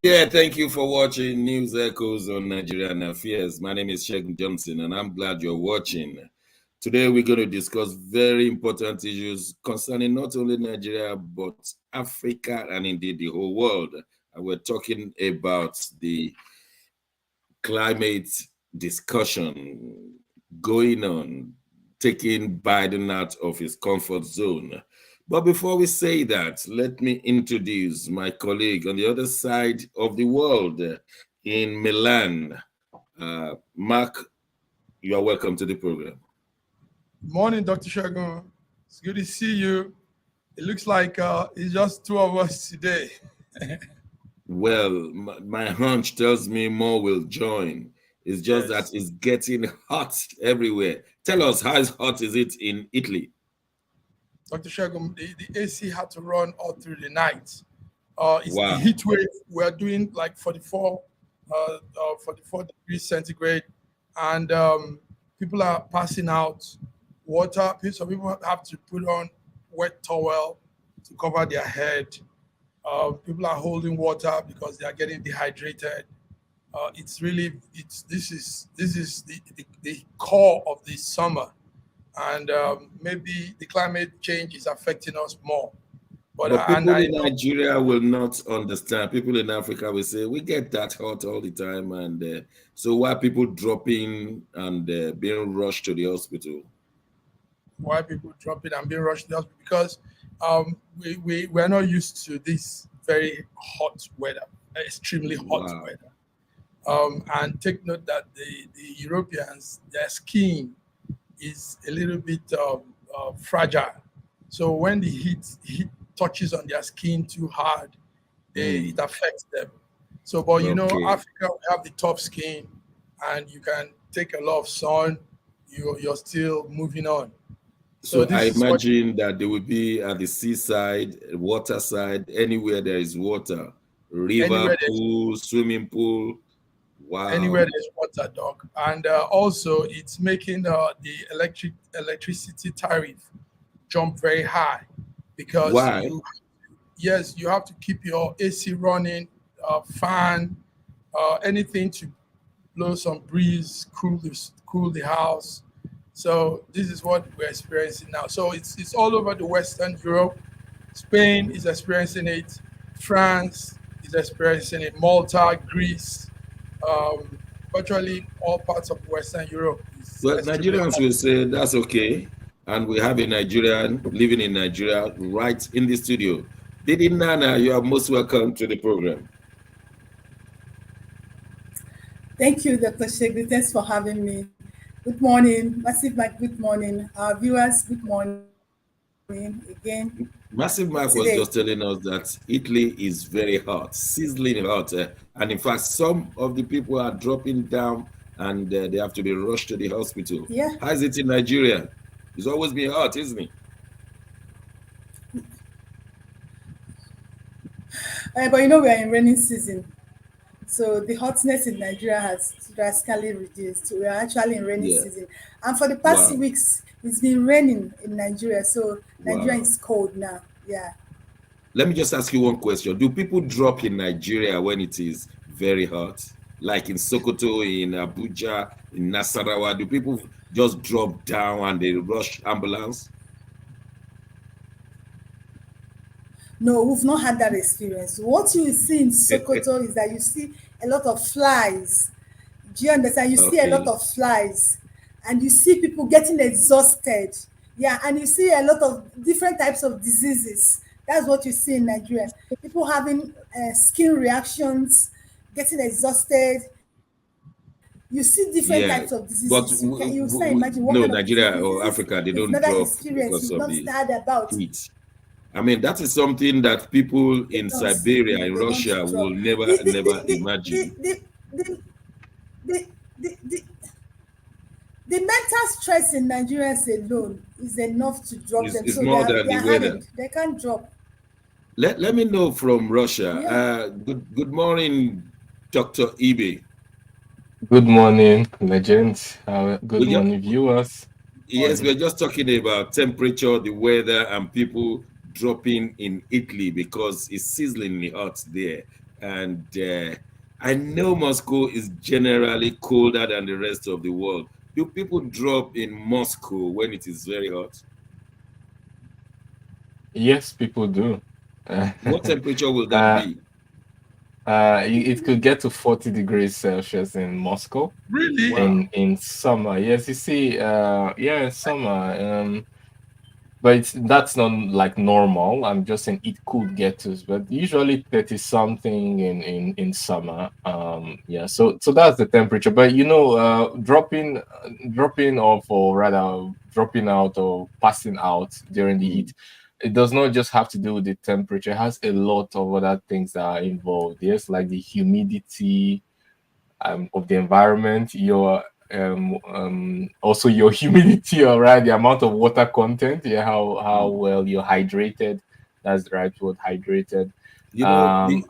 Yeah, thank you for watching News Echoes on Nigerian Affairs. My name is Sheikh Johnson, and I'm glad you're watching. Today, we're going to discuss very important issues concerning not only Nigeria, but Africa and indeed the whole world. And we're talking about the climate discussion going on, taking Biden out of his comfort zone. But before we say that, let me introduce my colleague on the other side of the world in Milan. Mark, you are welcome to the program. Morning, Dr. Shagun. It's good to see you. It looks like it's just two of us today. Well, my hunch tells me more will join. It's just Yes. that it's getting hot everywhere. Tell us, how hot is it in Italy? Dr. Shagun, the AC had to run all through the night. It's the Wow. heat wave. We're doing like 44 degrees centigrade, and people are passing out water. So people have to put on wet towel to cover their head. People are holding water because they are getting dehydrated. This is the core of this summer, and maybe the climate change is affecting us more. But But and people I in know Nigeria will not understand. People in Africa will say, we get that hot all the time. And so why people dropping and being rushed to the hospital? why people dropping and being rushed to the hospital, because we're not used to this very hot weather, extremely hot Wow. weather. And take note that the Europeans, their skin is a little bit fragile. So when the heat touches on their skin too hard, it affects them. So, but Okay. Africa, we have the tough skin, and you can take a lot of sun. You're still moving on. So So I this is what imagine that they will be at the seaside, water side, anywhere there is water, river, anywhere there's pool, swimming pool. anywhere Wow. there's water, dog, and also it's making the electricity tariff jump very high because Why? you have to keep your AC running, fan, anything to blow some breeze, cool the house. So this is what we're experiencing now. So it's all over the Western Europe. Spain is experiencing it. France is experiencing it. Malta, Greece, um, virtually all parts of Western Europe is Well, extremely Nigerians hot. will say that's okay. And we have a Nigerian living in Nigeria right in the studio. Didi Nana, you are most welcome to the program. Thank you, Dr. Shegri. Thanks for having me. Good morning, Massive Mike. Good morning, our viewers. Good morning again Massive Mark was today. just telling us that Italy is very hot, sizzling hot. And in fact, some of the people are dropping down and they have to be rushed to the hospital. Yeah, How is it in Nigeria? It's always been hot, isn't it? but we are in rainy season, so the hotness in Nigeria has drastically reduced. We are actually in rainy Yeah. season, and for the past Wow. weeks, it's been raining in Nigeria. So Nigeria Wow. is cold now. Yeah. Let me just ask you one question. Do people drop in Nigeria when it is very hot? Like in Sokoto, in Abuja, in Nasarawa, do people just drop down and they rush ambulance? No, we've not had that experience. What you see in Sokoto is that you see a lot of flies. Do you understand? You see a lot Okay. of flies, and you see people getting exhausted. Yeah, and you see a lot of different types of diseases. That's what you see in Nigeria. People having skin reactions, getting exhausted. You see different Yeah. types of But diseases. You start imagine what no, kind of Nigeria or diseases Africa, they you've don't never drop experienced, because you've of not the heard about. heat. I mean, that is something that people They in don't. Siberia, in They don't Russia, will drop. never, The the the never the imagine. the the, the, the, the mental stress in Nigerians alone is enough to drop them. It's So more than they the are weather. hardened. They can't drop. Let me know from Russia. Yeah. Good morning, Dr. Ibe. Good morning, legends. Good We just, morning, viewers. yes, Morning. we're just talking about temperature, the weather, and people dropping in Italy because it's sizzling hot there. and I know Moscow is generally colder than the rest of the world. Do people drop in Moscow when it is very hot? Yes, people do. What temperature will that uh, be? it could get to 40 degrees Celsius in Moscow Really? Wow. in summer. Yes, you see, yeah, in summer. But that's not like normal. I'm just saying it could get to, but usually 30 something in summer. Yeah, so that's the temperature. But dropping off, or rather dropping out or passing out during the Mm. heat, it does not just have to do with the temperature. It has a lot of other things that are involved. Yes, like the humidity of the environment, your also your humidity, all right, the amount of water content, yeah, how Mm. well you're hydrated. That's the right word, hydrated. You know,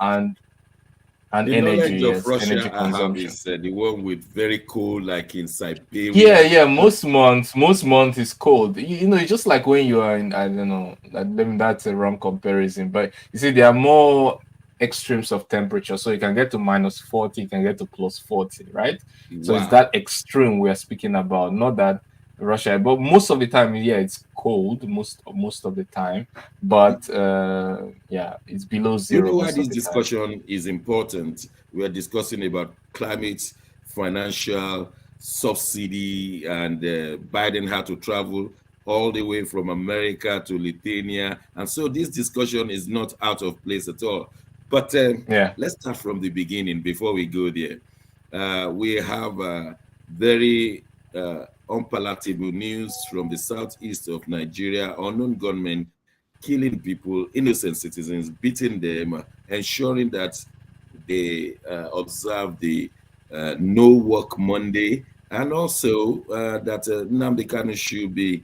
And the energy, knowledge of yes, Russia energy I have consumption. is the one with very cold, like in Yeah, Siberia. yeah. Most months is cold. It's just like when you are in, I don't know, that's a wrong comparison, but you see, there are more extremes of temperature. So you can get to -40, you can get to +40, right? So it's Wow. that extreme we are speaking about, not that Russia. But most of the time, yeah, it's cold most of the time. But yeah, it's below Do you zero know why most of this the time. discussion is important? We are discussing about climate, financial subsidy, and Biden had to travel all the way from America to Lithuania. And so this discussion is not out of place at all. But Yeah. let's start from the beginning before we go there. We have very unpalatable news from the southeast of Nigeria. Unknown gunmen killing people, innocent citizens, beating them, ensuring that they observe the no work Monday, and also that Nnamdi Kanu should be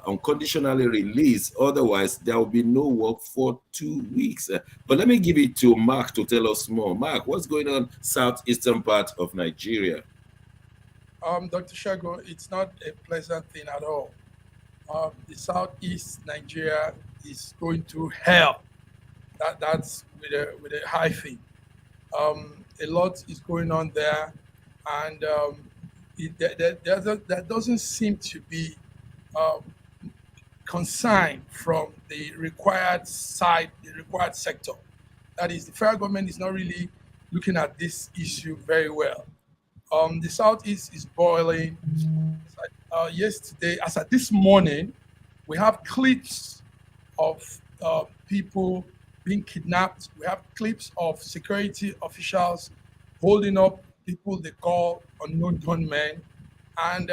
unconditionally released. Otherwise, there will be no work for 2 weeks. But let me give it to Mark to tell us more. Mark, what's going on southeastern part of Nigeria? Dr. Shago, it's not a pleasant thing at all. The southeast Nigeria is going through hell. That's with a hyphen. A lot is going on there, and that doesn't seem to be um, consigned from the required side, the required sector. That is, the federal government is not really looking at this issue very well. The southeast is boiling. Yesterday, as at this morning, we have clips of people being kidnapped. We have clips of security officials holding up people they call unknown gunmen, and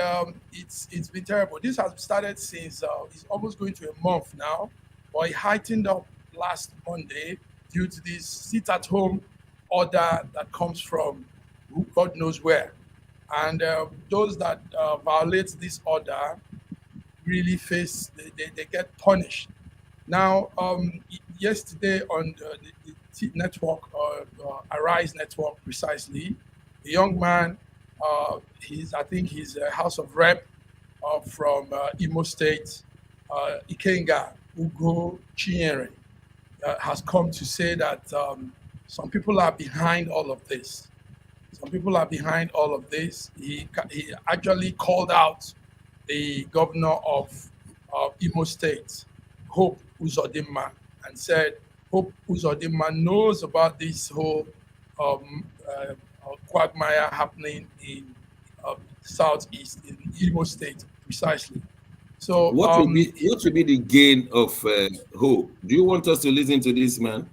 it's been terrible. This has started since it's almost going to a month now, but it heightened up last Monday due to this sit-at-home order that comes from God knows where, and those that violate this order really face they get punished. Now, yesterday on the network, Arise network, precisely, a young man, I think he's a House of Rep from Imo State, Ikenga Ugo Chinyere, has come to say that some people are behind all of this. Some people are behind all of this. He actually called out the governor of Imo State, Hope Uzodinma, and said Hope Uzodinma knows about this whole quagmire happening in southeast in Imo State precisely. So What will be the gain of hope? Do you want us to listen to this man?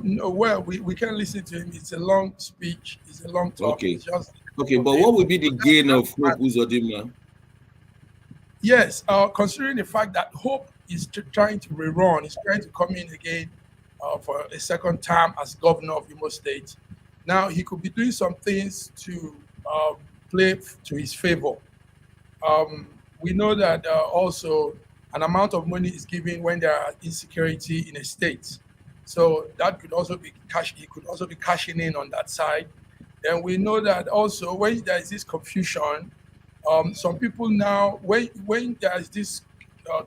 no, well, we can listen to him. It's a long speech. It's a long talk. Okay. It's just Okay, of but him. what will be the gain of That's Hope Uzodinma? Yes, considering the fact that Hope is trying to rerun, he's trying to come in again for a second term as governor of Imo State. Now he could be doing some things to play to his favor. Um, we know that also an amount of money is given when there are insecurity in a state, so that could also be cash. He could also be cashing in on that side. And we know that also when there is this confusion, some people now, when there is this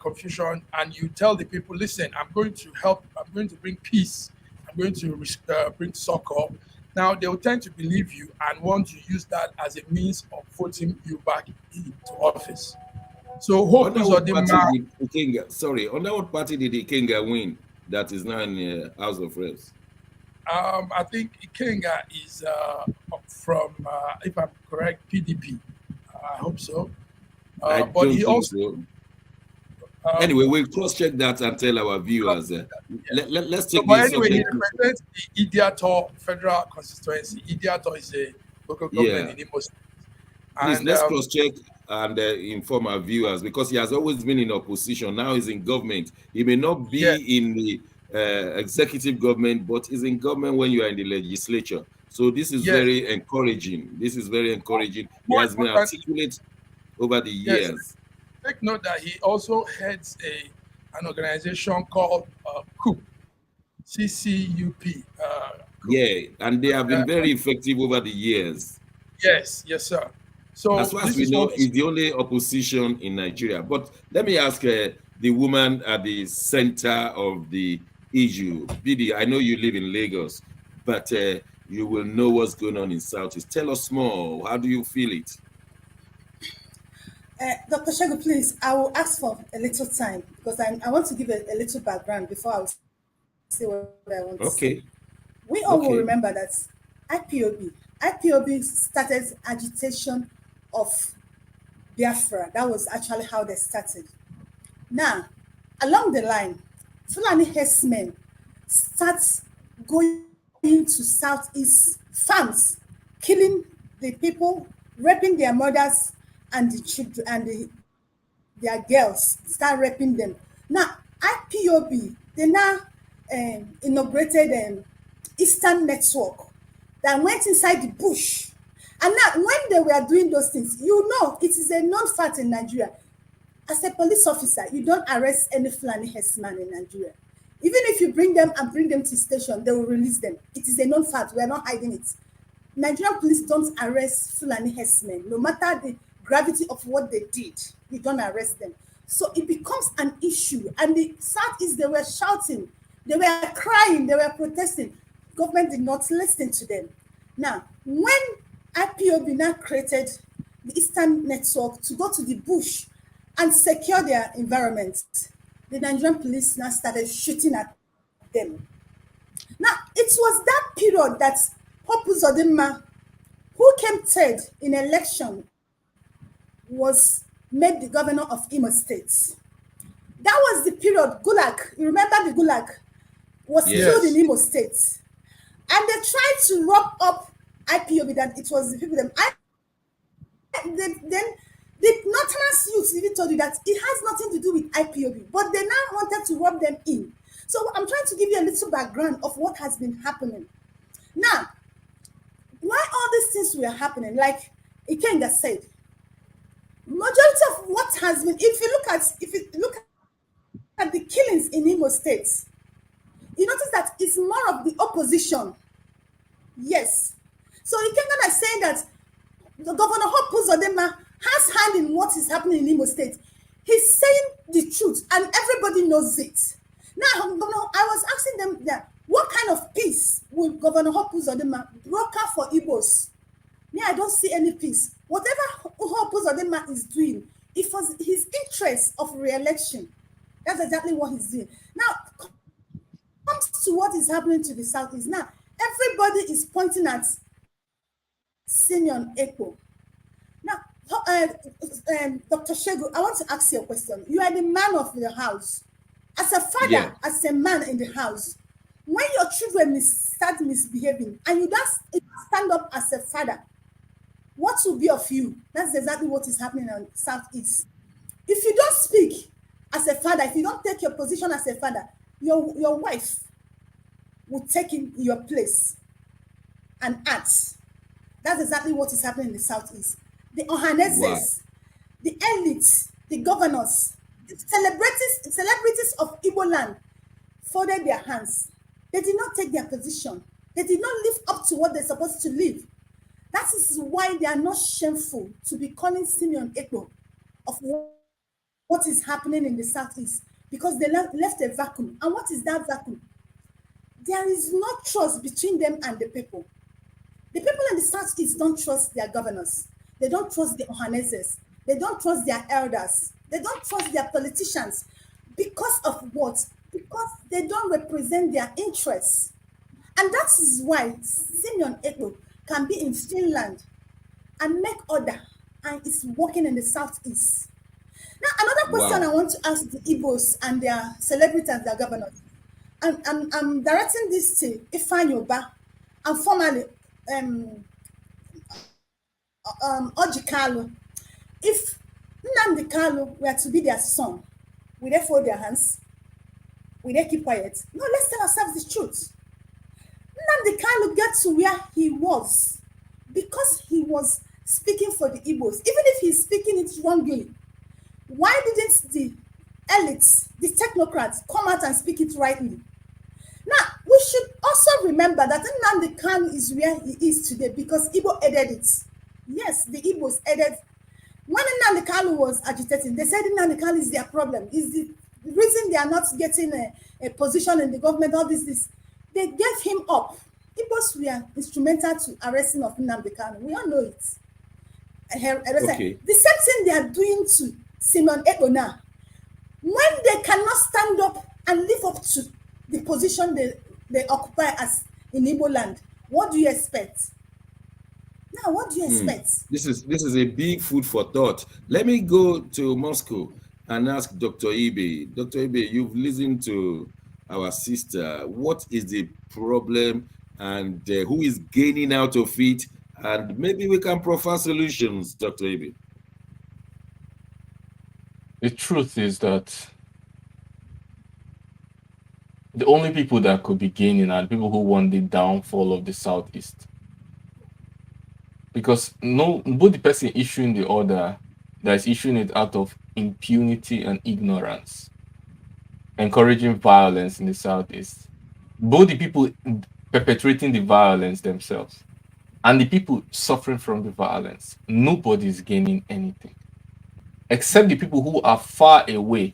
confusion, and you tell the people, listen, I'm going to help, I'm going to bring peace, I'm going to bring soccer. Now they will tend to believe you and want to use that as a means of voting you back into office. So hope Under is what the party man. did Ikenga, sorry, under what party did Ikenga win that is now in the House of Reps? I think Ikenga is from, if I'm correct, PDP. I hope so. I But don't he think also. so. Anyway, we'll cross-check that and tell our viewers. Let's take But this anyway, he subject. represents the Idiato Federal Constituency. Idiato is a local government in Imo State. Please, let's cross-check and inform our viewers, because he has always been in opposition. Now he's in government. He may not be in the executive government, but he's in government when you are in the legislature. So this is very encouraging. This is very encouraging. He has been articulate over the years. Take note that he also heads an organization called CCUP. And they have been very effective over the years. Yes, sir. So as far as we know, he's the only opposition in Nigeria. But let me ask the woman at the center of the issue. Bidi, I know you live in Lagos, but you will know what's going on in Southeast. Tell us more. How do you feel it? Dr. Shegu, please, I will ask for a little time because I want to give a little background before I say what I want to say. We all will remember that IPOB started agitation of Biafra. That was actually how they started. Now, along the line, Fulani herdsmen start going to Southeast farms, killing the people, raping their mothers and the children and their girls, start raping them. Now, IPOB, they now inaugurated Eastern Network that went inside the bush. And now, when they were doing those things, you know, it is a known fact in Nigeria. As a police officer, you don't arrest any Fulani herdsman in Nigeria. Even if you bring them to station, they will release them. It is a known fact. We are not hiding it. Nigerian police don't arrest Fulani herdsmen, no matter the gravity of what they did. You don't arrest them. So it becomes an issue. And the Southeast, they were shouting, they were crying, they were protesting. Government did not listen to them. Now, when IPOB now created the Eastern Network to go to the bush and secure their environment, the Nigerian police now started shooting at them. Now, it was that period that Hope Uzodinma, who came third in election, was made the governor of Imo State. That was the period Gulag, you remember the Gulag, was killed in Imo State. And they tried to rope up IPOB that it was the people them. Then the Northerners youth even told you that it has nothing to do with IPOB, but they now wanted to rub them in. So I'm trying to give you a little background of what has been happening. Now, why all these things were happening, like Ikenga said, majority of what has been, if you look at the killings in Imo State, you notice that it's more of the opposition. Yes. So Ikenga is saying that the Governor Hope Uzodinma has hand in what is happening in Imo State. He's saying the truth and everybody knows it. Now, I was asking them that what kind of peace will Governor Hope Uzodinma broker for Igbos? Me, I don't see any peace. Whatever Hope Uzodinma is doing, it was his interest of re-election. That's exactly what he's doing. Now, comes to what is happening to the Southeast. Now, everybody is pointing at Simeon Ekpo. Now, Dr. Shegu, I want to ask you a question. You are the man of the house. As a father, as a man in the house, when your children start misbehaving and you just stand up as a father, what will be of you? That's exactly what is happening in Southeast. If you don't speak as a father, if you don't take your position as a father, your wife will take in your place and act. That's exactly what is happening in the Southeast. The Ohaneses, the elites, the governors, the celebrities of Igbo land folded their hands. They did not take their position. They did not live up to what they're supposed to live. That is why they are not shameful to be calling Simeon Ekpo of what is happening in the Southeast, because they left a vacuum. And what is that vacuum? there is no trust between them and the people. The people in the Southeast don't trust their governors. They don't trust the Ohaneses. They don't trust their elders. They don't trust their politicians. Because of what? Because they don't represent their interests. And that is why Simeon Ekpo can be in Finland and make order and is working in the Southeast. Now, another question I want to ask the Igbos and their celebrities and their governors. I'm directing this to Ifeanyi Uba and formerly Orji Kalu. If Nnamdi Kalu were to be their son, will they fold their hands? Will they keep quiet? No, let's tell ourselves the truth. Nnamdi Kalu got to where he was because he was speaking for the Igbos, even if he's speaking it wrongly. Why didn't the elites, the technocrats, come out and speak it rightly? Now, we should also remember that Nnamdi Kanu is where he is today because Igbo aided it. Yes, the Igbos aided. When Nnamdi Kanu was agitating, they said Nnamdi Kanu is their problem. Is the reason they are not getting a position in the government, all this. They gave him up. Igbos were instrumental to arresting of Nnamdi Kanu. We all know it. Okay. The same thing they are doing to Simeon Ekpo now. When they cannot stand up and live up to the position they occupy as in Igbo land, what do you expect? Now, what do you expect? This is a big food for thought. Let me go to Moscow and ask Dr. Ibe. Dr. Ibe, you've listened to our sister. What is the problem and who is gaining out of it? And maybe we can proffer solutions, Dr. Ibe. The truth is that the only people that could be gaining are people who want the downfall of the Southeast. Because both the person issuing the order that is issuing it out of impunity and ignorance, encouraging violence in the Southeast, both the people perpetrating the violence themselves and the people suffering from the violence, nobody is gaining anything except the people who are far away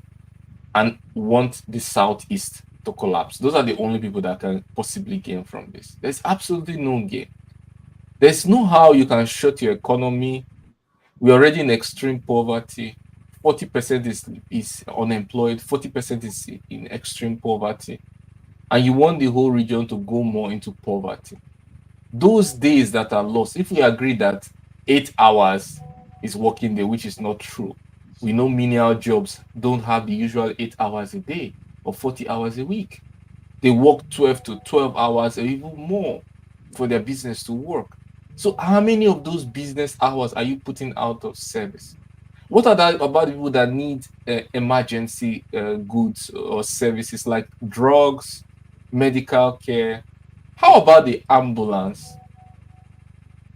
and want the Southeast to collapse. Those are the only people that can possibly gain from this. There's absolutely no gain. There's no how you can shut your economy. We're already in extreme poverty. 40% is unemployed. 40% is in extreme poverty. And you want the whole region to go more into poverty. Those days that are lost, if we agree that 8 hours is working day, which is not true. We know menial jobs don't have the usual 8 hours a day or 40 hours a week. They work 12 to 12 hours or even more for their business to work. So how many of those business hours are you putting out of service? What about people that need emergency goods or services like drugs, medical care? How about the ambulance?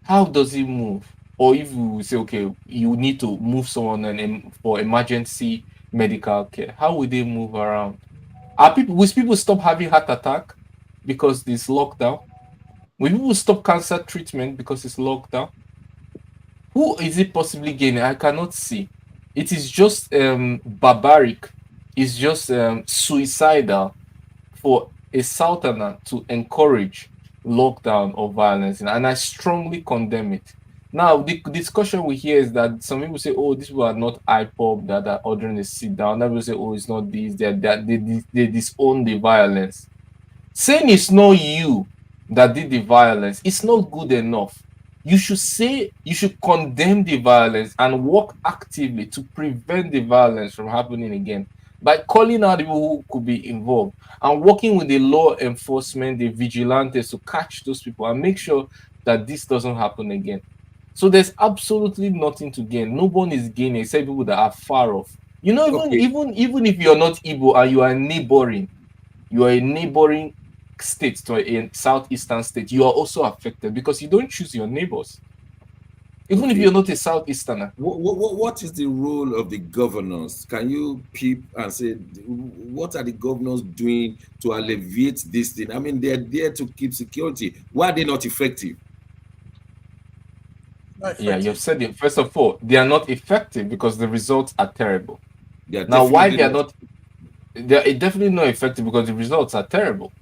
How does it move? Or if you say, okay, you need to move someone for emergency medical care, how will they move around? Will people stop having heart attack because this lockdown? Will people stop cancer treatment because it's lockdown? Who is it possibly gaining? I cannot see. It is just barbaric. It's just suicidal for a Southerner to encourage lockdown or violence. And I strongly condemn it. Now, the discussion we hear is that some people say, oh, these people are not IPOB, that are ordering a sit down. Other people say, oh, it's not this, they disown the violence. Saying it's not you that did the violence, it's not good enough. You should condemn the violence and work actively to prevent the violence from happening again by calling out people who could be involved and working with the law enforcement, the vigilantes to catch those people and make sure that this doesn't happen again. So there's absolutely nothing to gain. No one is gaining except people that are far off. You know, even if you're not Igbo and you are a neighboring state to a southeastern state, you are also affected because you don't choose your neighbors. Even if you're not a southeasterner. What is the role of the governors? Can you peep and say, what are the governors doing to alleviate this thing? I mean, they're there to keep security. Why are they not effective? Yeah, you've said it. First of all, they are not effective because the results are terrible. Now, why they are not? They are definitely not effective because the results are terrible.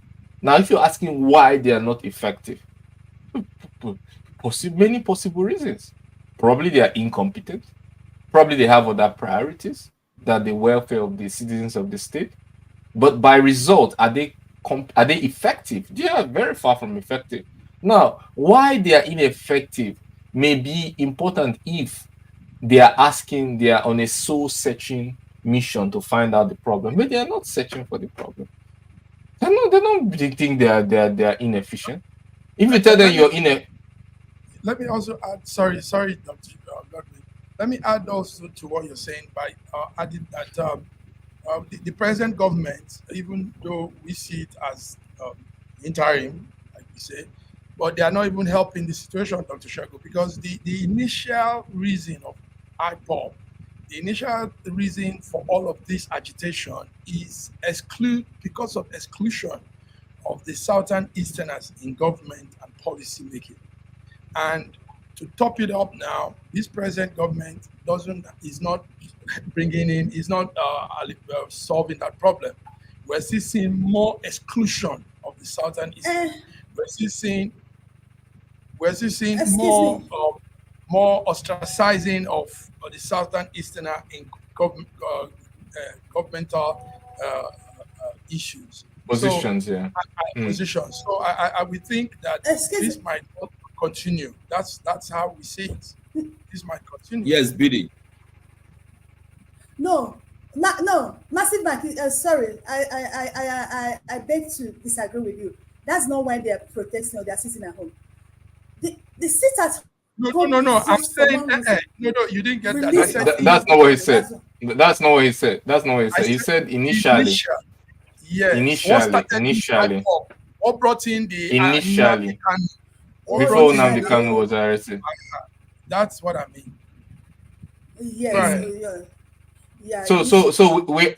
Now, if you're asking why they are not effective, many possible reasons. Probably they are incompetent. Probably they have other priorities than the welfare of the citizens of the state. But by result, are they effective? They are very far from effective. Now, why they are ineffective may be important if they are on a soul searching mission to find out the problem, but they are not searching for the problem. They don't think they are inefficient. If you tell them you're Let me also add, sorry, Dr. Godwin. Let me add also to what you're saying by adding that the present government, even though we see it as interim, like we say, but they are not even helping the situation, Dr. Shego, because the initial reason of IPOP, the initial reason for all of this agitation is because of exclusion of the Southern Easterners in government and policy making. And to top it up now, this present government is not solving that problem. We're still seeing more exclusion of the Southern Eastern. We're still seeing more ostracizing of the Southern Easterner in governmental issues. positions, So, yeah. Positions. So I would think that this might not continue. That's how we see it. This might continue. Yes, Biddy. No, massive bank. Sorry, I beg to disagree with you. That's not why they are protesting or they are sitting at home. The sit at No. I'm saying no. You didn't get that. I said that's not what he said. That's not what he said. That's not what he said. He said initially. Yes. Initially. What brought in the initially before Nnamdi Kanu was arrested? That's what I mean. Yes. Right. Yeah. So we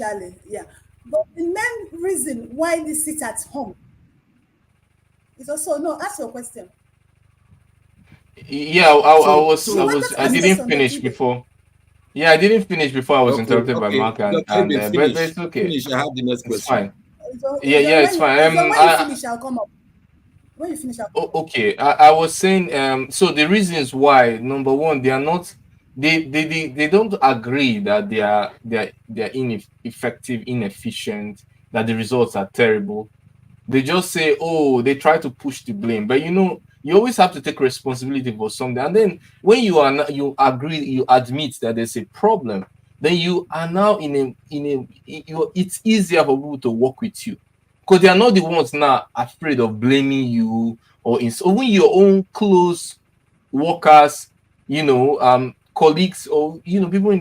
yeah. But the main reason why they sit at home is also ask your question. Yeah, I didn't finish before. Yeah, I didn't finish before I was interrupted by Mark and but it's okay. Finish. I have the next question. It's fine. It's fine. When you finish, I'll come up. When you finish, I'll come up. Okay. I was saying so the reasons why, number one, they are not they don't agree that they are ineffective, inefficient, that the results are terrible. They just say, oh, they try to push the blame, but you always have to take responsibility for something. And then when you admit that there's a problem, then you are now it's easier for people to work with you because they are not the ones now afraid of blaming you or even your own close workers, colleagues or people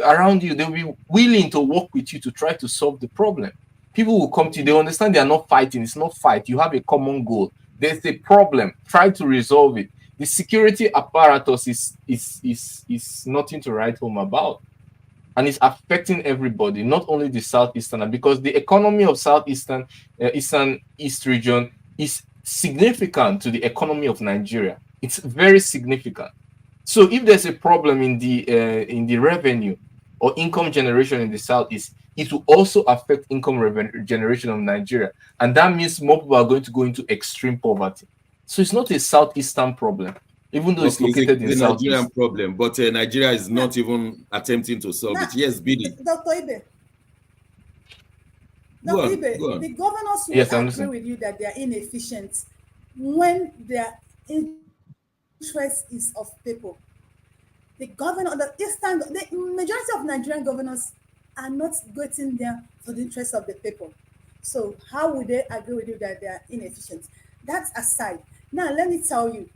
around you. They'll be willing to work with you to try to solve the problem. People will come to you, they understand they are not fighting. It's not fight. You have a common goal. There's a problem. Try to resolve it. The security apparatus is nothing to write home about. And it's affecting everybody, not only the Southeastern, because the economy of Southeastern, East region is significant to the economy of Nigeria. It's very significant. So if there's a problem in the revenue or income generation in the Southeast, it will also affect income generation of Nigeria. And that means more people are going to go into extreme poverty. So it's not a Southeastern problem, even though it's located in Southeast. It's a Nigerian problem, but Nigeria is not even attempting to solve it. Yes, Biddy. Dr. Ibe. Dr. Ibe, the governors will agree with you that they are inefficient when their interest is of people. The majority of Nigerian governors are not getting there for the interest of the people. So how would they agree with you that they are inefficient? That's aside. Now let me tell you,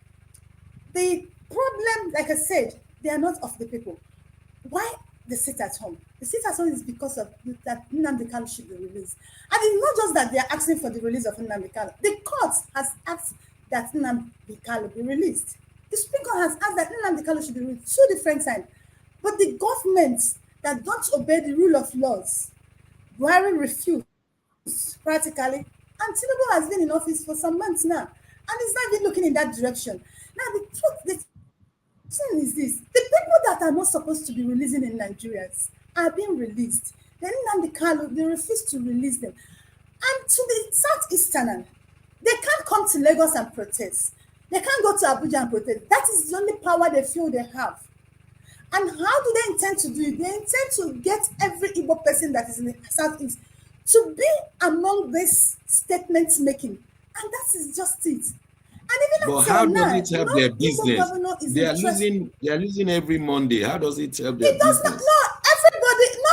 the problem, like I said, they are not of the people. Why they sit at home? The sit at home is because of that Nnamdi Kanu should be released. And it's not just that they are asking for the release of Nnamdi Kanu. The court has asked that Nnamdi Kanu be released. The speaker has asked that Nnamdi Kanu should be released. Two different times. But the governments that don't obey the rule of laws, Buhari refused practically, and Tinubu has been in office for some months now, and he's not even looking in that direction. Now the thing is this: the people that are not supposed to be releasing in Nigeria are being released. Then Nnamdi Kanu, they refuse to release them, And to the Southeastern, they can't come to Lagos and protest. They can't go to Abuja and protest. That is the only power they feel they have. And how do they intend to do it? They intend to get every Igbo person that is in the Southeast to be among this statement making. And that is just it. And even but how does it help their business? They are losing every Monday. How does it help their business?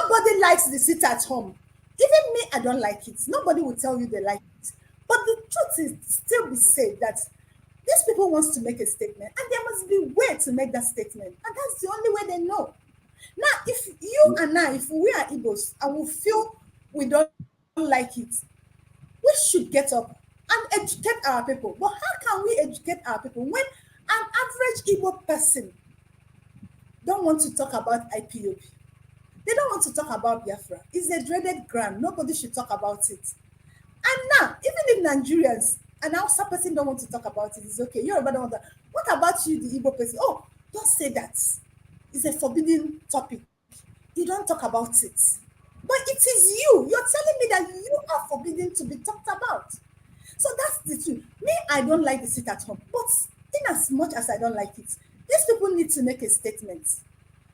Nobody likes the sit at home. Even me, I don't like it. Nobody will tell you they like it. But the truth is still be said that these people wants to make a statement, and there must be a way to make that statement. And that's the only way they know. Now, if you and I, if we are Igbos and we feel we don't like it, we should get up and educate our people. But how can we educate our people when an average Igbo person don't want to talk about IPOB? They don't want to talk about Biafra. It's a dreaded ground. Nobody should talk about it. And now, even if Nigerians and Hausa person don't want to talk about it, it's okay. Yoruba don't want that. What about you, the Igbo person? Oh, don't say that. It's a forbidden topic. You don't talk about it. But it is you. You're telling me that you are forbidden to be talked about. So that's the truth. Me, I don't like the sit at home. But in as much as I don't like it, these people need to make a statement.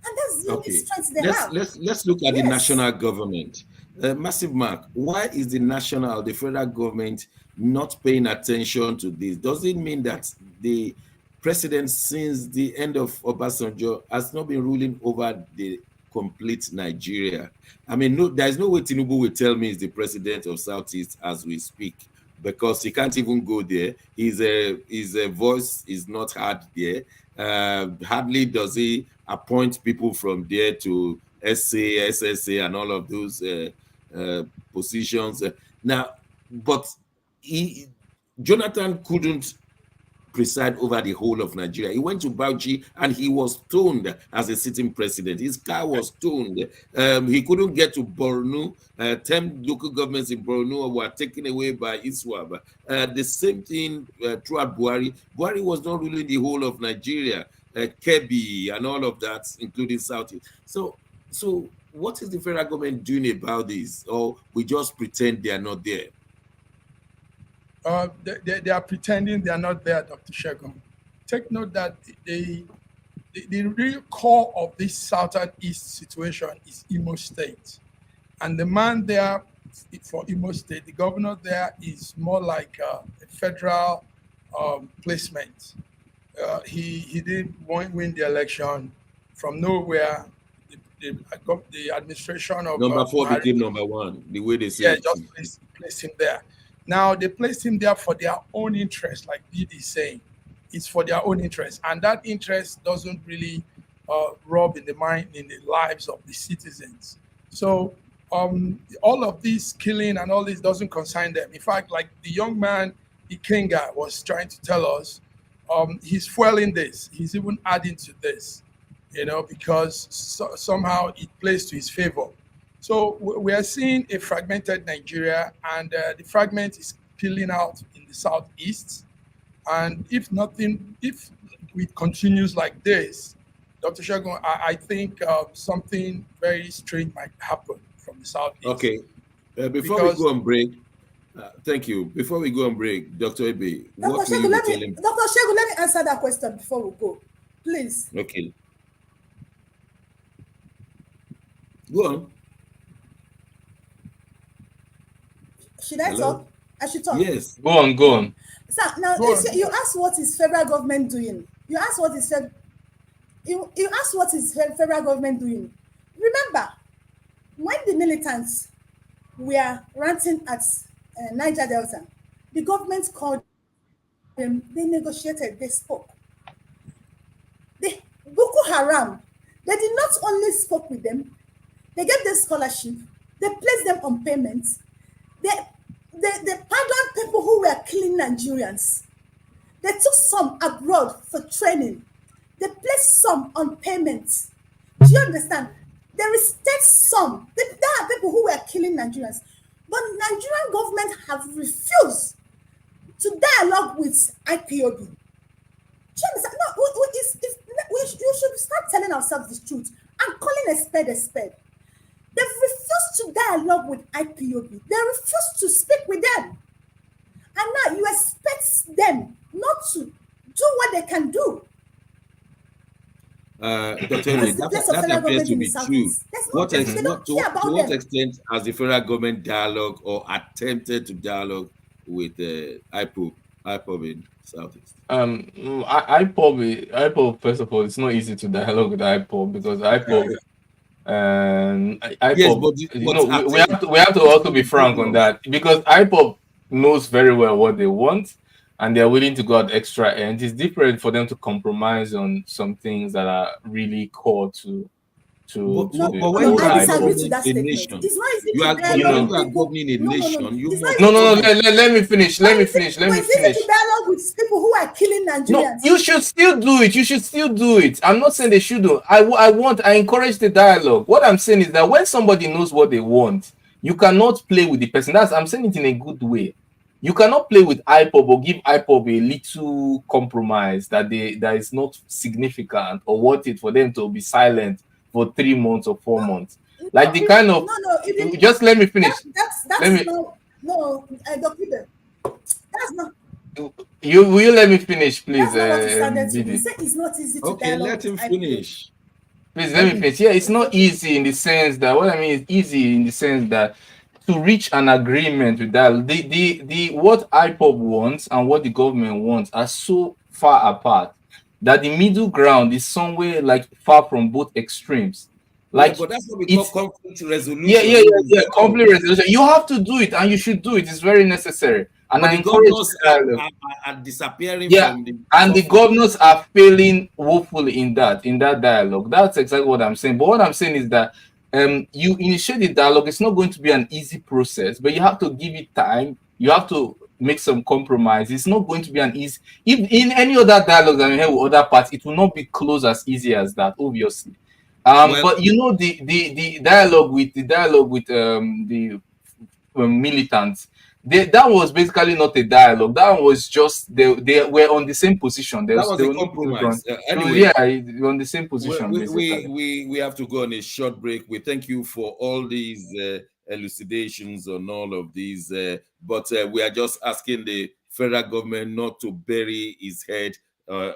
And that's the only strength they have. Let's look at the national government. Massive Mark, why is the federal government not paying attention to this? Does it mean that the president since the end of Obasanjo has not been ruling over the complete Nigeria? I mean, no, there's no way Tinubu will tell me he's the president of Southeast as we speak, because he can't even go there. His voice is not heard there. Hardly does he appoint people from there to SA, SSA, and all of those positions. Now, but Jonathan couldn't preside over the whole of Nigeria. He went to Bauchi and he was stoned as a sitting president. His car was stoned. He couldn't get to Borno. 10 local governments in Borno were taken away by ISWAB. The same thing throughout Buhari. Buhari was not ruling the whole of Nigeria, Kebbi and all of that, including Southeast. So what is the federal government doing about this? Or we just pretend they are not there? They are pretending they are not there, Dr. Shegun. Take note that the real core of this Southeast situation is Imo State. And the man there for Imo State, the governor there, is more like a federal placement. He didn't win the election from nowhere. The administration of number 4 became number 1, the way they say. Yeah, just place him there. Now, they placed him there for their own interest, like Didi is saying. It's for their own interest. And that interest doesn't really rub in the lives of the citizens. So all of this killing and all this doesn't concern them. In fact, like the young man, Ikenga, was trying to tell us, he's fueling this. He's even adding to this, because somehow it plays to his favor. So we are seeing a fragmented Nigeria, and the fragment is peeling out in the Southeast. And if it continues like this, Dr. Shegun, I think something very strange might happen from the Southeast. Okay. Before we go on break, thank you. Before we go on break, Dr. Ebe, what will you be telling? Dr. Shegun, let me answer that question before we go, please. Okay. Go on. Should I talk? I should talk. Yes. Go on. So now you asked what is federal government doing. You asked what is federal government doing. Remember, when the militants were ranting at Niger Delta, the government called them. They negotiated. They spoke. The Boko Haram, they did not only spoke with them. They gave them scholarship. They placed them on payments. They pardoned people who were killing Nigerians. They took some abroad for training. They placed some on payments. Do you understand? They restate some. There are people who were killing Nigerians. But Nigerian government have refused to dialogue with IPOB. Do you understand? No, you should start telling ourselves the truth and calling a spade a spade. They've refused to dialogue with IPOB. They refuse to speak with them. And now you expect them not to do what they can do. Dr. Henry, that appears to be true. To what extent has the federal government dialogue or attempted to dialogue with IPOB in Southeast? IPOB, first of all, it's not easy to dialogue with IPOB because IPOB and IPOB, yes, but we have to also be frank on that, because IPOB knows very well what they want and they're willing to go out extra end. It's different for them to compromise on some things that are really core to I disagree to that statement. It's not easy you are governing a nation. Let me finish. It's easy to dialogue with people who are killing Nigerians. No, you should still do it. I'm not saying they shouldn't. I encourage the dialogue. What I'm saying is that when somebody knows what they want, you cannot play with the person. I'm saying it in a good way. You cannot play with IPOB or give IPOB a little compromise that is not significant or worth it for them to be silent for 3 months or 4 months. Like the kind of just let me finish. That's not. Will you let me finish, please? It's not easy to okay, let him finish. Please let me finish. Yeah, it's not easy in the sense that what I mean is easy in the sense that to reach an agreement with that, the what IPOB wants and what the government wants are so far apart that the middle ground is somewhere like far from both extremes. Like, but that's what we call conflict resolution. Yeah. Conflict resolution. You have to do it, and you should do it. It's very necessary. And I encourage are disappearing. Yeah, and the governors are failing woefully in that dialogue. That's exactly what I'm saying. But what I'm saying is that you initiate the dialogue. It's not going to be an easy process, but you have to give it time. You have to make some compromise. It's not going to be an easy. If in any other dialogue that we have with other parts, it will not be close as easy as that, obviously. But you know the dialogue with the militants. That was basically not a dialogue. That was just they were on the same position. That was a compromise. Anyway, on the same position. We have to go on a short break. We thank you for all these elucidations on all of these, but we are just asking the federal government not to bury his head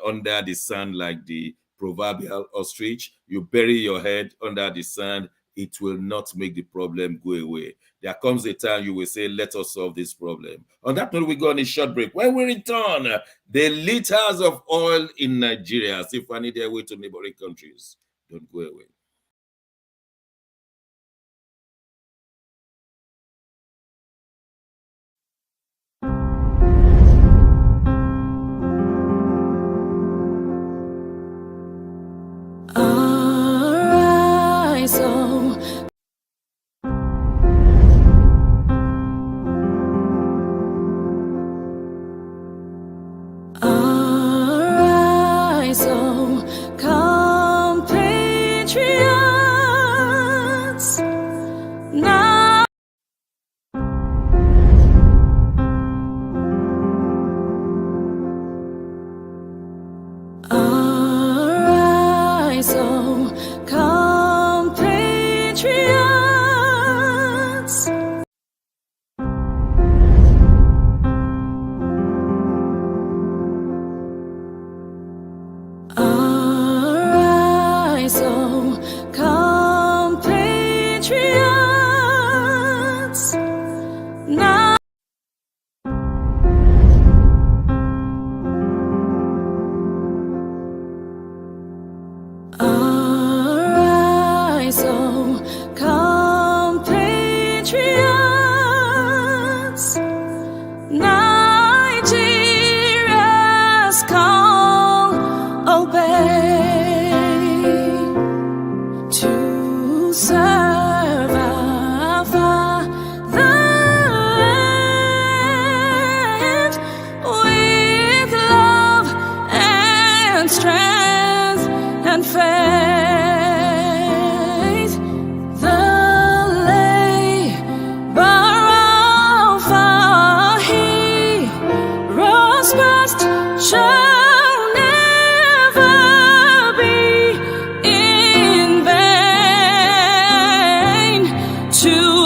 under the sand like the proverbial ostrich. You bury your head under the sand, it will not make the problem go away. There comes a time you will say, let us solve this problem. On that note, we go on a short break. When we return, the liters of oil in Nigeria still finding their way to neighboring countries. Don't go away. To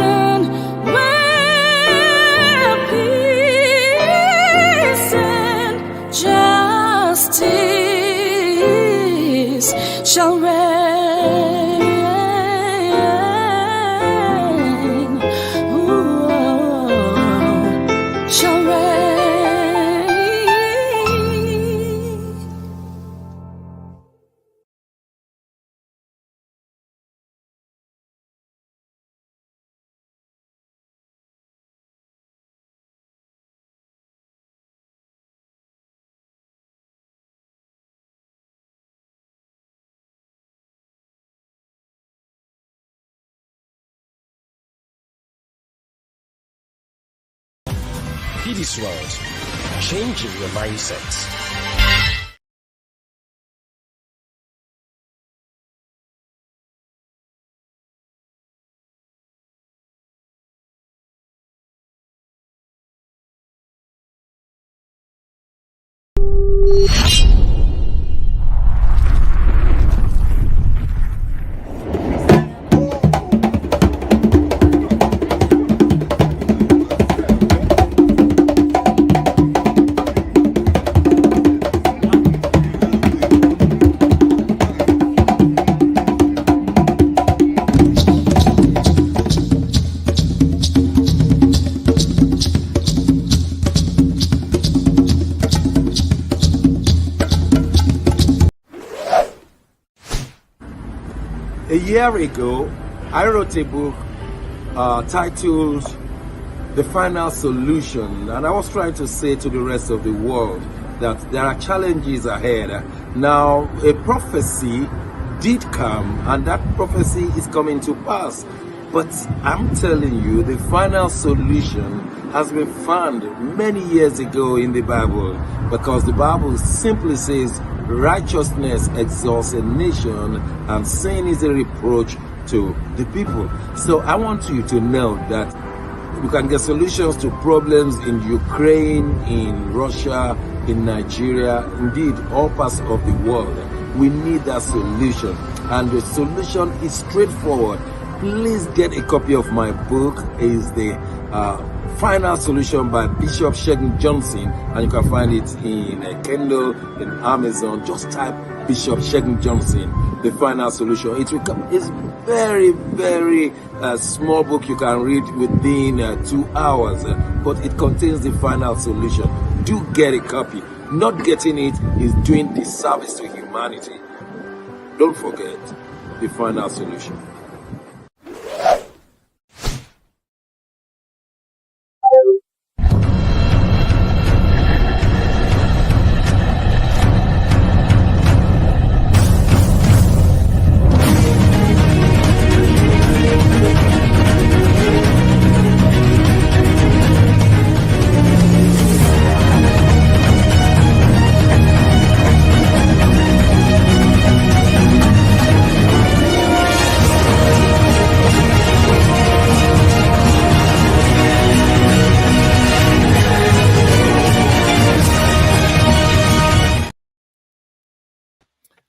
nation where peace and justice shall reign. Ooh, shall reign. This world, changing your mindset. A year ago, I wrote a book titled The Final Solution, and I was trying to say to the rest of the world that there are challenges ahead. Now, a prophecy did come, and that prophecy is coming to pass. But I'm telling you, the final solution has been found many years ago in the Bible, because the Bible simply says righteousness exalts a nation and sin is a reproach to the people. So I want you to know that you can get solutions to problems in Ukraine, in Russia, in Nigeria, indeed all parts of the world. We need that solution, and the solution is straightforward. Please get a copy of my book. It's the Final Solution by Bishop Shegun Johnson, and you can find it in Kindle, in Amazon. Just type Bishop Shegun Johnson, The Final Solution. It's very, very small book you can read within 2 hours, but it contains the final solution. Do get a copy. Not getting it is doing disservice to humanity. Don't forget The Final Solution.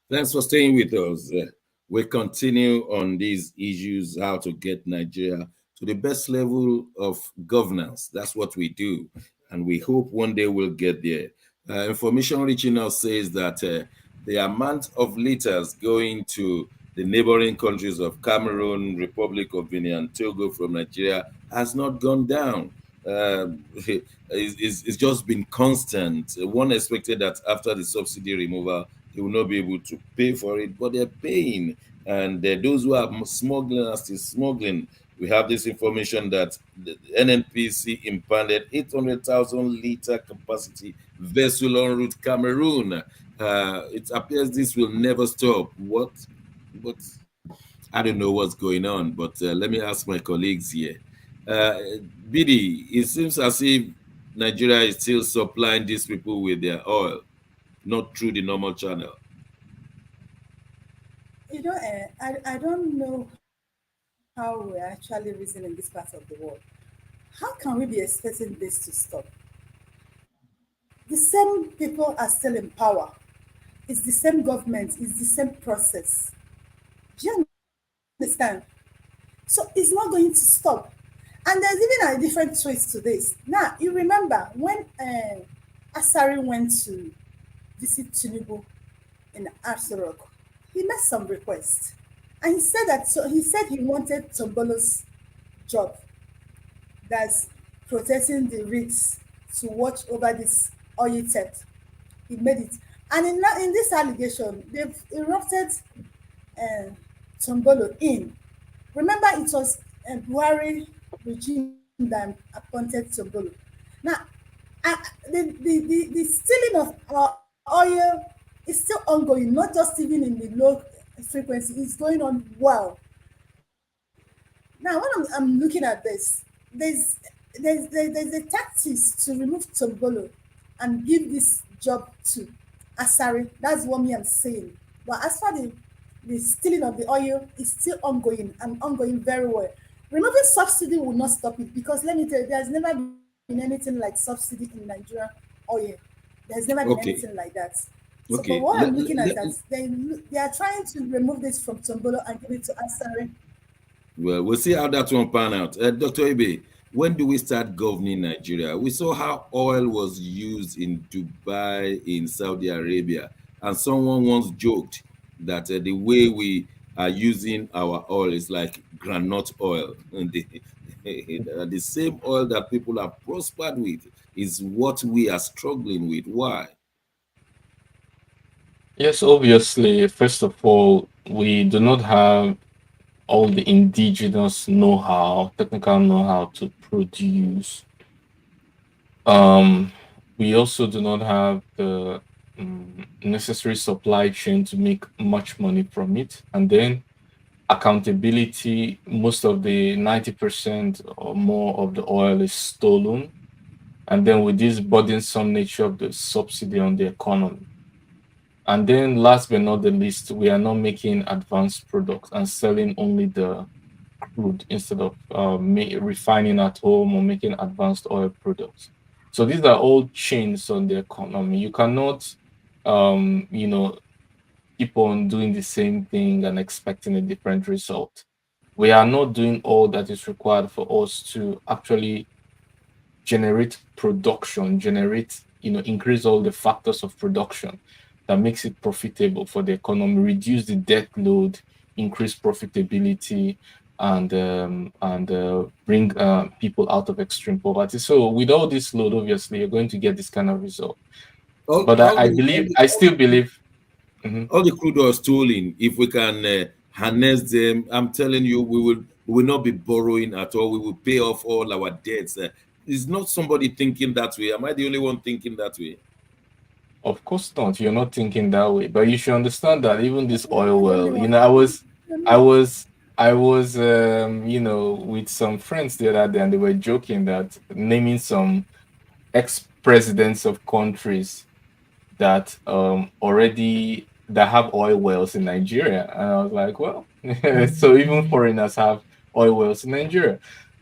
Thanks for staying with us. We continue on these issues, how to get Nigeria to the best level of governance. That's what we do, and we hope one day we'll get there. Information reaching us says that the amount of litters going to the neighboring countries of Cameroon, Republic of Benin, and Togo from Nigeria has not gone down. It's just been constant. One expected that after the subsidy removal, they will not be able to pay for it, but they're paying. And those who are smuggling are still smuggling. We have this information that the NNPC impounded 800,000 liter capacity vessel en route Cameroon. It appears this will never stop. What? I don't know what's going on, but let me ask my colleagues here. Bidi, it seems as if Nigeria is still supplying these people with their oil, not through the normal channel. I don't know how we're actually reasoning in this part of the world. How can we be expecting this to stop? The same people are still in power. It's the same government. It's the same process. Do you understand? So it's not going to stop. And there's even a different twist to this. Now, you remember when Asari went to visit Tinubu in Arsorok, he made some requests. And he said that, so he said he wanted Tombolo's job, that's protecting the rigs to watch over this oil theft. He made it. And in this allegation, they've erupted uh, Tombolo in. Remember, it was a Buhari regime that appointed Tombolo. Now, the stealing of oil is still ongoing, not just even in the low frequency, it's going on well. Now, when I'm looking at this, there's a tactics to remove Tombolo and give this job to Asari. That's what me I'm saying. But as for the stealing of the oil is still ongoing and ongoing very well. Removing subsidy will not stop it, because let me tell you, there's never been anything like subsidy in Nigeria oil. There's never been anything like that. So, Okay. but what I'm looking at that they are trying to remove this from Tombolo and give it to Asari. Well, we'll see how that one pan out. Dr. Ibe, when do we start governing Nigeria? We saw how oil was used in Dubai, in Saudi Arabia, and someone once joked that the way we are using our oil is like granite oil. And the same oil that people have prospered with is what we are struggling with. Why? Yes, obviously, first of all, we do not have all the indigenous know-how, technical know-how to produce. We also do not have the necessary supply chain to make much money from it. And then accountability, most of the 90% or more of the oil is stolen. And then with this burdensome nature of the subsidy on the economy. And then last but not the least, we are not making advanced products and selling only the crude instead of refining at home or making advanced oil products. So these are all chains on the economy. You cannot, keep on doing the same thing and expecting a different result. We are not doing all that is required for us to actually generate production, increase all the factors of production that makes it profitable for the economy, reduce the debt load, increase profitability, and bring people out of extreme poverty. So with all this load, obviously, you're going to get this kind of result. But I still believe. All the crude oil stolen, if we can harness them, I'm telling you, we will not be borrowing at all. We will pay off all our debts. Is not somebody thinking that way? Am I the only one thinking that way? Of course not. You're not thinking that way. But you should understand that even this oil well, I was with some friends the other day, and they were joking that naming some ex-presidents of countries that already that have oil wells in Nigeria. And I was like, well, so even foreigners have oil wells in Nigeria.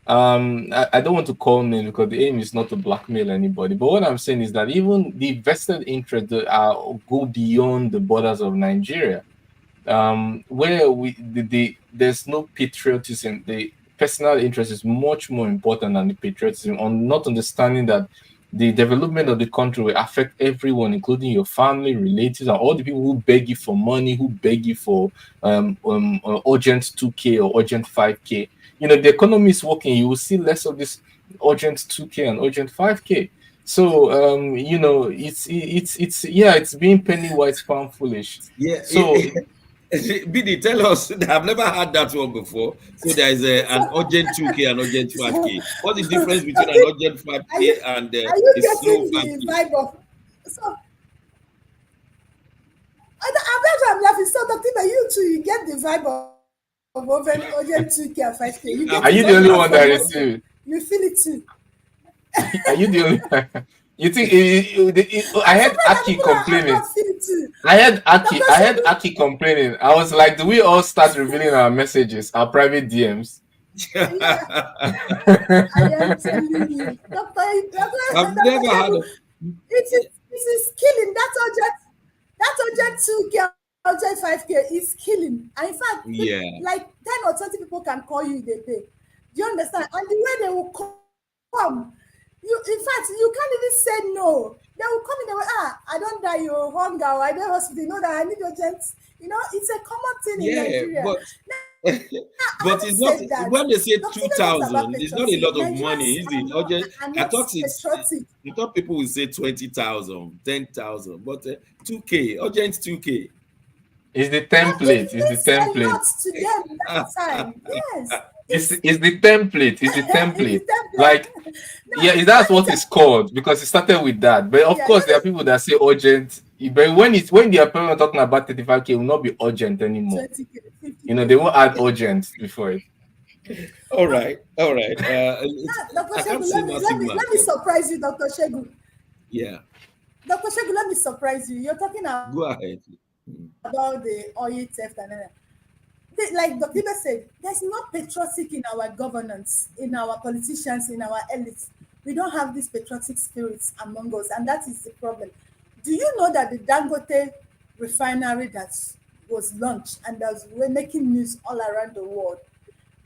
I don't want to call names because the aim is not to blackmail anybody. But what I'm saying is that even the vested interests go beyond the borders of Nigeria, where there's no patriotism. The personal interest is much more important than the patriotism. On not understanding that the development of the country will affect everyone, including your family, relatives, and all the people who beg you for money, who beg you for urgent 2K or urgent 5K. The economy is working, you will see less of this urgent 2K and urgent 5K. So it's being penny wise, pound foolish. Yeah. So BD, tell us. I've never had that one before. So there is an urgent 2K and urgent 5K. What's the difference between an urgent 5K and are you a slow getting 5K? the vibe of? So that's why I'm laughing. So, Dr. Ibe, you too, you get the vibe of urgent 2K and 5K. Are you the only one that received? You feel it too. Are you the only? You think I had Aki complaining? I had Aki complaining. I was like, do we all start revealing our messages, our private DMs? Yeah. I am telling you, I've never had. It is killing. That urgent 2K, urgent 5K is killing. And in fact, Yeah, like 10 or 20 people can call you, they pay. Do you understand? And the way they you can't even say no. They will come in, they will, I don't die, you hunger, or I don't hospital, you know that I need urgent. You know, it's a common thing in Yeah, Nigeria. but but Having it's not said that, when they say Dr. two Eden talks about thousand. It's not a patriotic. lot of money, Nigerians is it? are I not thought it's. patriotic. I thought people would say 20,000, 10,000, but 2K, urgent 2K. It It's the means a template. lot to them that time. Yes. It's the template. It's the It's template. the template. Like, No, yeah, that's what it's called because it started with that. But of yeah, course, there are people that say urgent. But when the apparent talking about 35K, it will not be urgent anymore. 20K, 50K. You know, they won't add urgent before it. All right, all right. Dr. I can't Shegu, say nothing let much. me surprise you, Dr. Shegu. Yeah, Dr. Shegu, let me surprise you. You're talking go ahead. about the oil theft and like Dr. Ibe said, there's no patriotic in our governance, in our politicians, in our elites. We don't have this patriotic spirits among us, and that is the problem. Do you know that the Dangote refinery that was launched and that we're making news all around the world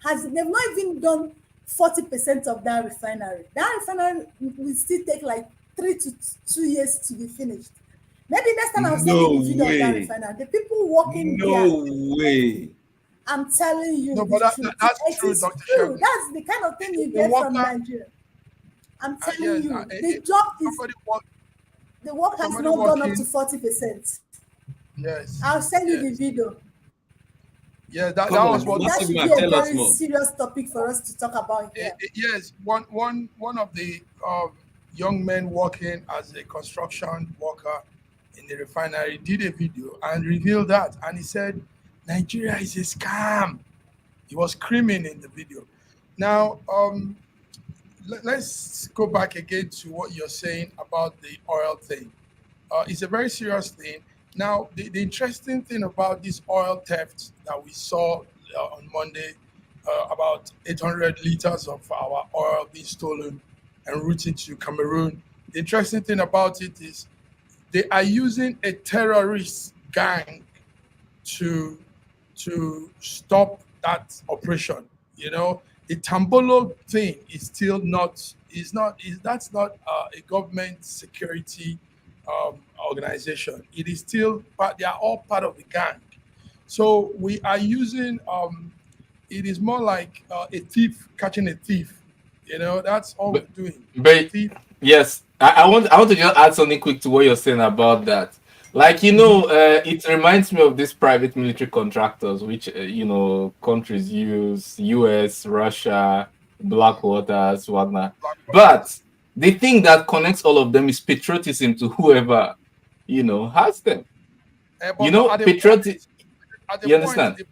they've not even done 40% of that refinery. That refinery will still take like 3 to 2 years to be finished. Maybe next time I'll send you the video of that refinery. The people working there. No way. I'm telling you, No, but that's true, Dr. Shegu. That's the kind of thing you get from Nigeria. I'm telling you, the job is the work has not gone up to 40%. Yes. I'll send you the video. Yeah, that was what that should be a very serious topic for us to talk about here. Yes, one of the young men working as a construction worker in the refinery did a video and revealed that, and he said Nigeria is a scam. He was screaming in the video. Now, let's go back again to what you're saying about the oil thing. It's a very serious thing. Now, the interesting thing about this oil theft that we saw on Monday, about 800 liters of our oil being stolen and routed to Cameroon. The interesting thing about it is they are using a terrorist gang to stop that operation. You know, the Tambolo thing is still that's not a government security organization. It is still they are all part of the gang. So we are using it is more like a thief catching a thief. You know, that's all we're doing. But yes, I want to just add something quick to what you're saying about that. Like, you know, it reminds me of these private military contractors, which countries use: US, Russia, Blackwaters, whatnot. But the thing that connects all of them is patriotism to whoever, has them. Patriotism. You understand?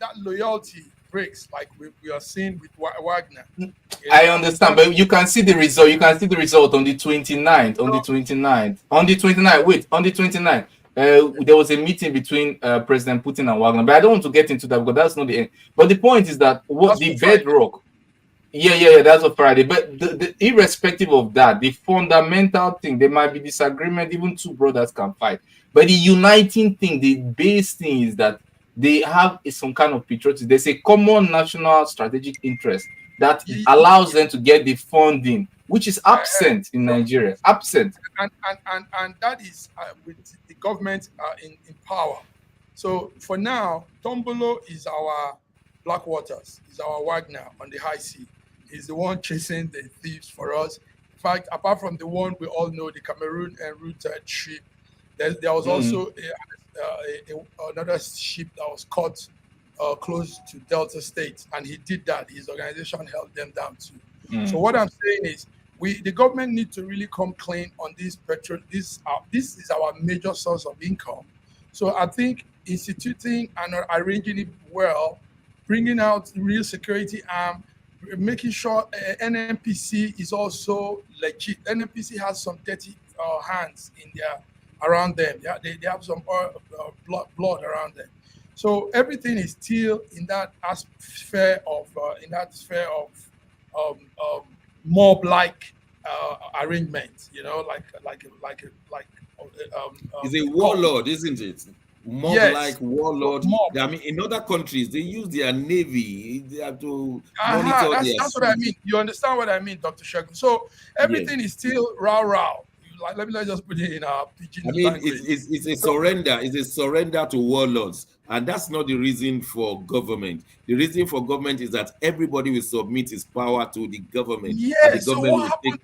That loyalty breaks, like we are seeing with Wagner. I understand, but you can see the result. You can see the result on the 29th. On the 29th. There was a meeting between President Putin and Wagner, but I don't want to get into that because that's not the end. But the point is that the bedrock. Yeah, that's on Friday. But the irrespective of that, the fundamental thing, there might be disagreement. Even two brothers can fight, but the uniting thing, the base thing, is that they have some kind of patriotism. There's a common national strategic interest that allows them to get the funding, which is absent in Nigeria. Absent. And that is with the government in power. So for now, Tombolo is our Blackwaters, is our Wagner on the high sea. He's the one chasing the thieves for us. In fact, apart from the one we all know, the Cameroon Enroute ship, there was also another ship that was caught close to Delta State, and he did that. His organization held them down too. So what I'm saying is, the government need to really come clean on this petrol. This is our major source of income. So I think instituting and arranging it well, bringing out real security arm, making sure NNPC is also legit. NNPC has some dirty hands in there around them. Yeah, they have some blood around them. So everything is still in that sphere of mob-like arrangement. You know, like he's a warlord, isn't it? mob-like warlord. Mob. I mean, in other countries, they use their navy. They have to monitor their. That's what I mean. You understand what I mean, Dr. Shegun? So everything is still rah. Let me just put it in our pidgin language. It's a surrender. It's a surrender to warlords, and that's not the reason for government. The reason for government is that everybody will submit his power to the government. Yes. So what happened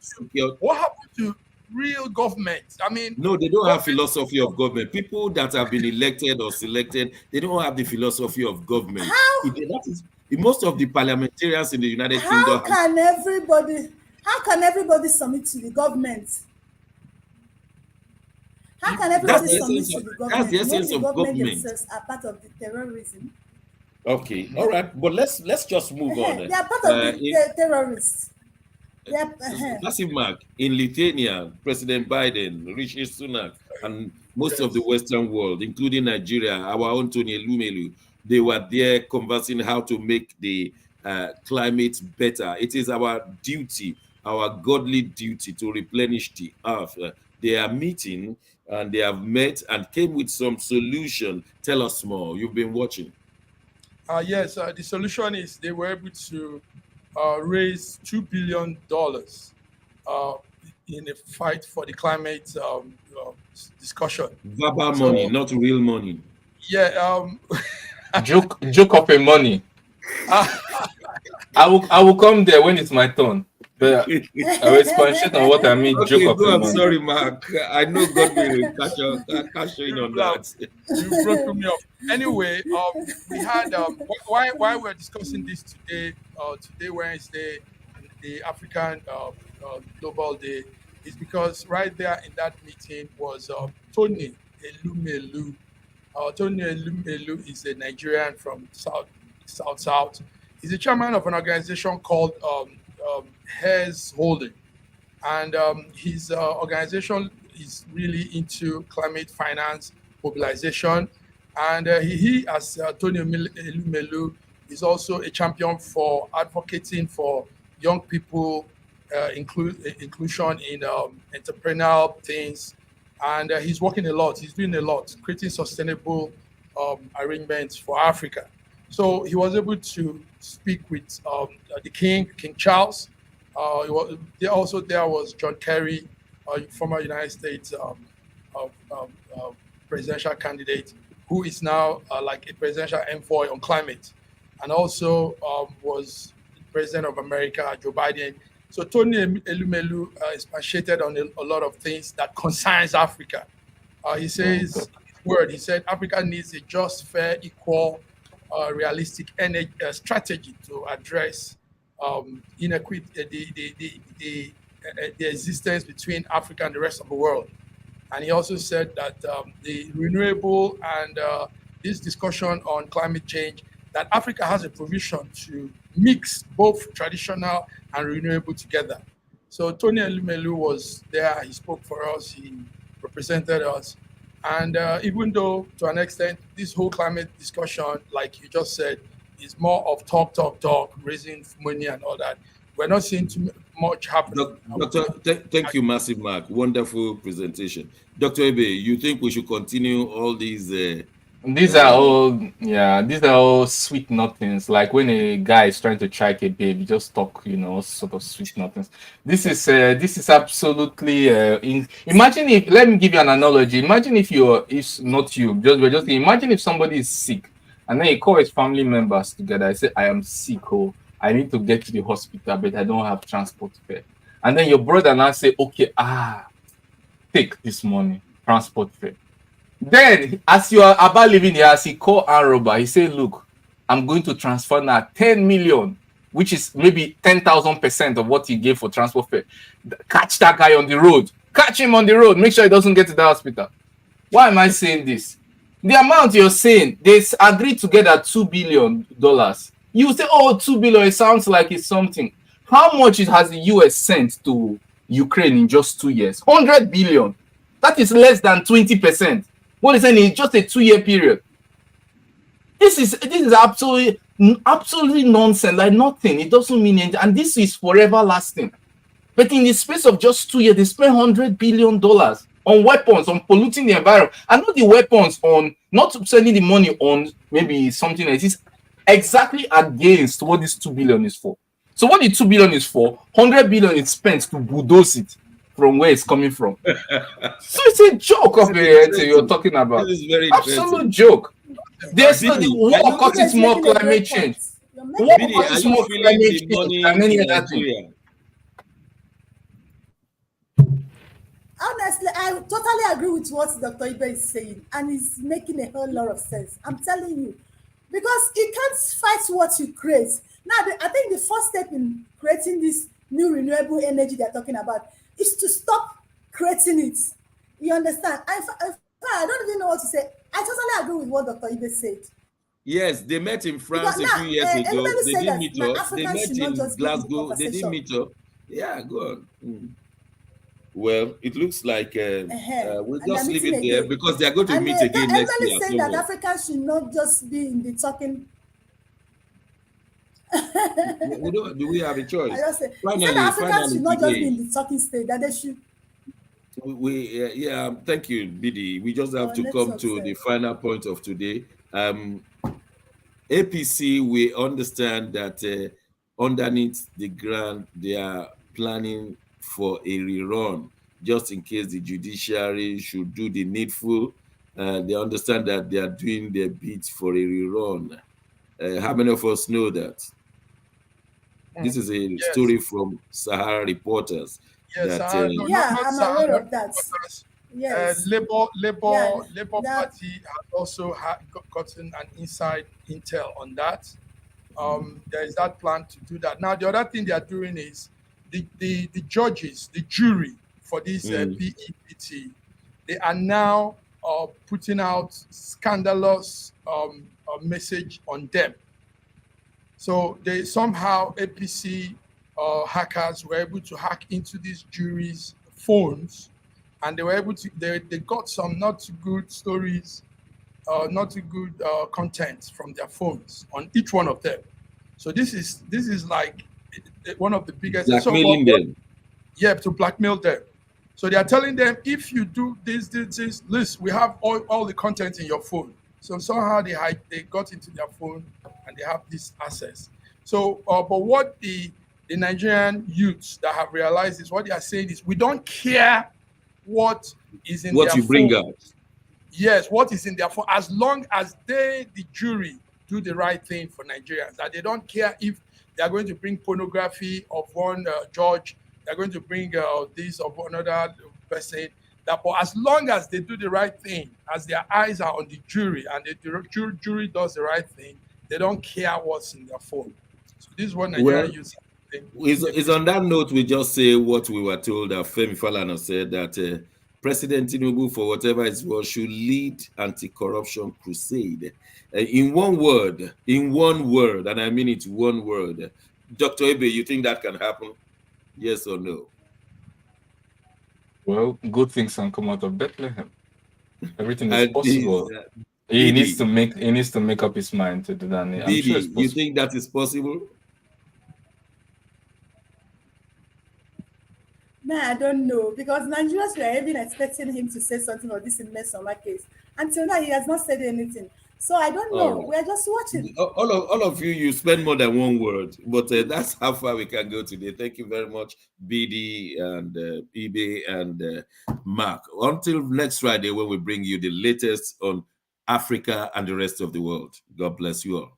to real government? I mean, no, they don't have philosophy of government. People that have been elected or selected, they don't have the philosophy of government. That is most of the parliamentarians in the United Kingdom. How can everybody submit to the government? How can everybody submit to the government? That's the essence of government. Themselves are part of the terrorism. Okay, all right, but let's just move on. They are part of the terrorists. Massive mark in Lithuania, President Biden, Rishi Sunak, and most of the Western world, including Nigeria, our own Tony Elumelu, they were there conversing how to make the climate better. It is our duty, our godly duty, to replenish the earth. They are meeting and they have met and came with some solution. Tell us more. You've been watching. Yes, the solution is they were able to raise $2 billion in a fight for the climate discussion. Verbal money, not real money. Yeah. Joke of a money. I will come there when it's my turn. But I will expatiate on what I mean. Okay, joke of a money. Sorry, Mark. I know God will catch you on that. You broke me up. Anyway, we had why we're discussing this today, Wednesday, the African Global Day, is because right there in that meeting was Tony Elumelu. Tony Elumelu is a Nigerian from South. He's the chairman of an organization called Hares Holding, and his organization is really into climate finance mobilization. And he as Tony Elumelu, is also a champion for advocating for young people inclusion in entrepreneurial things. And he's working a lot. He's doing a lot, creating sustainable arrangements for Africa. So he was able to speak with the King Charles. There was John Kerry, former United States presidential candidate, who is now like a presidential envoy on climate, and also was president of America, Joe Biden. So Tony Elumelu is passionate on a lot of things that concerns Africa. He says, he said, Africa needs a just, fair, equal, realistic energy strategy to address inequity, the existence between Africa and the rest of the world. And he also said that the renewable and this discussion on climate change, that Africa has a provision to mix both traditional and renewable together. So Tony Elumelu was there. He spoke for us. He represented us. And even though, to an extent, this whole climate discussion, like you just said, is more of talk, raising money and all that, we're not seeing too much happening. Doctor, thank you, Massive Mark. Wonderful presentation. Dr. Ebe, you think we should continue all these? These are all sweet nothings. Like when a guy is trying to track a babe, you just talk, sort of sweet nothings. This is absolutely. Imagine if, let me give you an analogy. Imagine if imagine if somebody is sick, and then he call his family members together. I say, I am sick. I need to get to the hospital, but I don't have transport fare. And then your brother now say, okay, take this money, transport fare. Then, as you are about leaving here, as he called Aroba, he said, look, I'm going to transfer now 10 million, which is maybe 10,000% of what he gave for transport fare. Catch that guy on the road. Catch him on the road. Make sure he doesn't get to the hospital. Why am I saying this? The amount you're saying, they agreed together $2 billion. You say, oh, 2 billion, it sounds like it's something. How much has the US sent to Ukraine in just 2 years? 100 billion. That is less than 20%. What is saying in just a 2-year period? This is absolutely nonsense, like nothing. It doesn't mean anything. And this is forever lasting. But in the space of just 2 years, they spent $100 billion. on weapons, on polluting the environment, and not the weapons on not spending the money on maybe something else. It's exactly against what this 2 billion is for. So what the 2 billion is for, 100 billion is spent to bulldoze it from where it's coming from. So it's a joke of the you're talking about. This is very absolute joke. There's the war causes more climate change. War causes more climate change than any other thing. Honestly, I totally agree with what Dr. Ibe is saying, and it's making a whole lot of sense. I'm telling you, because you can't fight what you create. Now, I think the first step in creating this new renewable energy they're talking about is to stop creating it. You understand? I don't even know what to say. I totally agree with what Dr. Ibe said. Yes, they met in France a few years ago. They didn't meet up. They met in Glasgow. They didn't meet up. Yeah, go on. Well, it looks like we'll just leave it there because they are going to meet again next year. Everybody saying that Africa should not just be in the talking. Do we have a choice? I just say, finally, Africa should not just be in the talking state. That they should. Yeah. Thank you, BD. We just have to come to the final point of today. APC, we understand that underneath the ground, they are planning for a rerun, just in case the judiciary should do the needful. They understand that they are doing their bit for a rerun. How many of us know that? This is a story from Sahara Reporters. Yes, I'm aware of that. Yes. Labour Party has also gotten an inside intel on that. There is that plan to do that. Now, the other thing they are doing is the judges, the jury for this PEPT, they are now putting out scandalous message on them. So they somehow, APC hackers were able to hack into these juries' phones, and they were able to, they got some not too good stories, not too good content from their phones on each one of them. So this is like one of the biggest. Blackmailing them. Yeah, to blackmail them. So they are telling them, if you do this, list, we have all the content in your phone. So somehow they got into their phone and they have this access. So, but what the Nigerian youths that have realized is, what they are saying is, we don't care what is in their phone. What you bring out. Yes, what is in their phone, as long as the jury, do the right thing for Nigerians. That they don't care if they are going to bring pornography of one judge, they're going to bring this of another person. But as long as they do the right thing, as their eyes are on the jury and the jury does the right thing, they don't care what's in their phone. So this is what Nigeria uses. Is on that note, we just say what we were told that Femi Falana said, that President Tinubu, for whatever it's worth, should lead anti-corruption crusade. In one word, and I mean it, one word. Dr. Ibe, you think that can happen? Yes or no? Well, good things can come out of Bethlehem. Everything is possible. He needs to make up his mind to do that. I'm sure it's possible. You think that is possible? No, I don't know, because Nigerians were even expecting him to say something on this Mmesoma case. Until now, he has not said anything. So I don't know. We're just watching. All of you spend more than one word, but that's how far we can go today. Thank you very much, BD and Ibe and Mark. Until next Friday, when we bring you the latest on Africa and the rest of the world. God bless you all.